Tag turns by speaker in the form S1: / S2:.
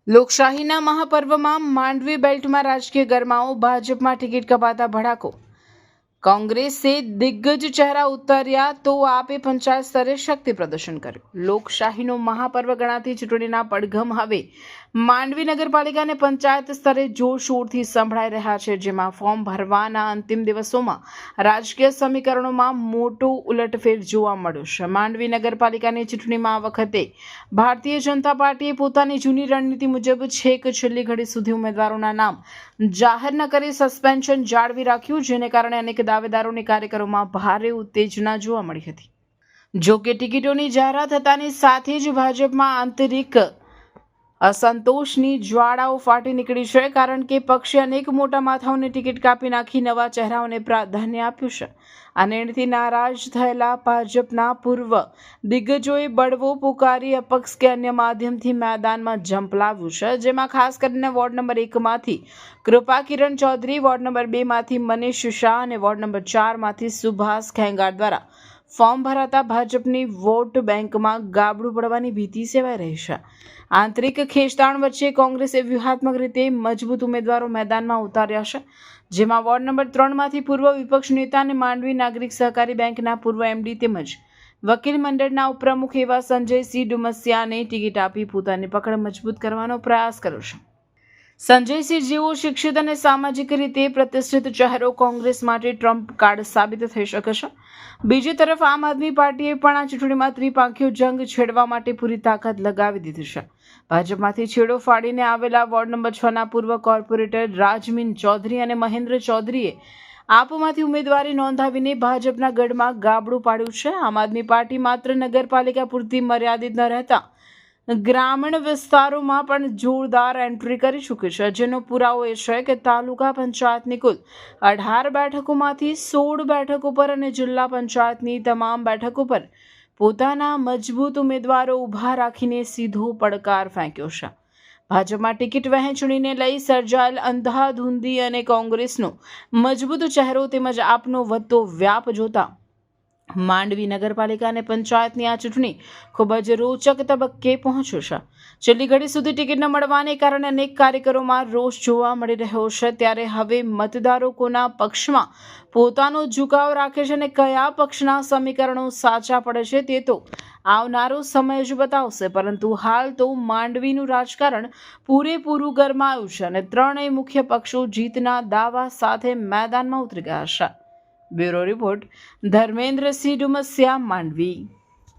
S1: લોકશાહીના મહાપર્વમાં માંડવી બેલ્ટમાં રાજકીય ગરમાવો, ભાજપમાં ટિકિટ કપાતા ભડાકો. કોંગ્રેસે દિગ્ગજ ચહેરા ઉતાર્યા તો આપે પંચાયત સ્તરે શક્તિ પ્રદર્શન કર્યું. લોકશાહીનો મહાપર્વ ગણાતી ચૂંટણીના પડઘમ હવે માંડવી નગરપાલિકા અને પંચાયત સ્તરે જોરશોરથી સંભળાઈ રહ્યા છે, જેમાં ફોર્મ ભરવાના અંતિમ દિવસોમાં રાજકીય સમીકરણોમાં મોટો ઉલટફેર જોવા મળ્યો છે. માંડવી નગરપાલિકાની ચૂંટણીમાં આ વખતે ભારતીય જનતા પાર્ટીએ પોતાની જૂની રણનીતિ મુજબ છેક છેલ્લી ઘડી સુધી ઉમેદવારોના નામ જાહેર ન કરી સસ્પેન્શન જાળવી રાખ્યું, જેને કારણે અનેક દાવેદારોની કાર્યકરોમાં ભારે ઉત્તેજના જોવા મળી હતી. જો કે ટિકિટોની જાહેરાત થતાની સાથે જ ભાજપમાં આંતરિક અસંતોષની જ્વાળાઓ ફાટી નીકળી છે, કારણ કે પક્ષે અનેક મોટા માથાઓને ટિકિટ કાપી નાખી નવા ચહેરાઓને પ્રાધાન્ય આપ્યું છે. આ નિર્ણયથી નારાજ થયેલા ભાજપના પૂર્વ દિગ્ગજોએ બળવો પુકારી અપક્ષ કે અન્ય માધ્યમથી મેદાનમાં ઝંપલાવ્યું છે, જેમાં ખાસ કરીને વોર્ડ નંબર 1માંથી કૃપા કિરણ ચૌધરી, વોર્ડ નંબર 2માંથી મનીષ શાહ અને વોર્ડ નંબર 4માંથી સુભાષ ખેંગાર દ્વારા ફોર્મ ભરાતા ભાજપની વોટ બેંકમાં ગાબડું પડવાની ભીતિ સેવાઈ રહી છે. આંતરિક ખેંચતાણ વચ્ચે કોંગ્રેસે વ્યૂહાત્મક રીતે મજબૂત ઉમેદવારો મેદાનમાં ઉતાર્યા છે, જેમાં વોર્ડ નંબર 3માંથી પૂર્વ વિપક્ષ નેતા અને માંડવી નાગરિક સહકારી બેંકના પૂર્વ એમડી તેમજ વકીલ મંડળના ઉપપ્રમુખ એવા સંજયસિંહ ડુમસિયાને ટિકિટ આપી પોતાની પકડ મજબૂત કરવાનો પ્રયાસ કર્યો છે. સંજયસિંહ જેવો શિક્ષિત અને સામાજિક રીતે પ્રતિષ્ઠિત ચહેરો કોંગ્રેસ માટે ટ્રમ્પ કાર્ડ સાબિત થઈ શકે છે. બીજી તરફ આમ આદમી પાર્ટીએ પણ આ ચૂંટણીમાં ત્રિપાંખીયો જંગ છેડવા માટે પૂરી તાકાત લગાવી દીધી છે. ભાજપમાંથી છેડો ફાડીને આવેલા વોર્ડ નંબર 6ના પૂર્વ કોર્પોરેટર રાજમીન ચૌધરી અને મહેન્દ્ર ચૌધરીએ આપમાંથી ઉમેદવારી નોંધાવીને ભાજપના ગઢમાં ગાબડું પાડ્યું છે. આમ આદમી પાર્ટી માત્ર નગરપાલિકા પૂરતી મર્યાદિત ન રહેતા ગ્રામીણ વિસ્તારોમાં પણ જોરદાર એન્ટ્રી કરી ચૂકી છે, જેનો પુરાવો એ છે કે તાલુકા પંચાયતની કુલ 18 બેઠકોમાંથી 16 બેઠકો પર અને જિલ્લા પંચાયતની તમામ બેઠકો પર પોતાના મજબૂત ઉમેદવારો ઊભા રાખીને સીધો પડકાર ફેંક્યો છે. ભાજપમાં ટિકિટ વહેંચણીને લઈ સર્જાયેલ અંધાધૂંધી અને કોંગ્રેસનો મજબૂત ચહેરો તેમજ આપનો વધતો વ્યાપ જોતા માંડવી નગરપાલિકા અને પંચાયતની આ ચૂંટણી ખૂબ જ રોચક તબક્કે પહોંચ્યો છે. છેલ્લી ઘડી સુધી ટિકિટ ન મળવાને કારણે અનેક કાર્યકરોમાં રોષ જોવા મળી રહ્યો છે, ત્યારે હવે મતદારો કોના પક્ષમાં પોતાનો ઝુકાવ રાખે છે અને કયા પક્ષના સમીકરણો સાચા પડે છે તે તો આવનારો સમય જ બતાવશે. પરંતુ હાલ તો માંડવીનું રાજકારણ પૂરેપૂરું ગરમાયું છે અને ત્રણેય મુખ્ય પક્ષો જીતના દાવા સાથે મેદાનમાં ઉતરી ગયા છે. Bureau report, Dharmendrasinh Dumasia, Mandvi.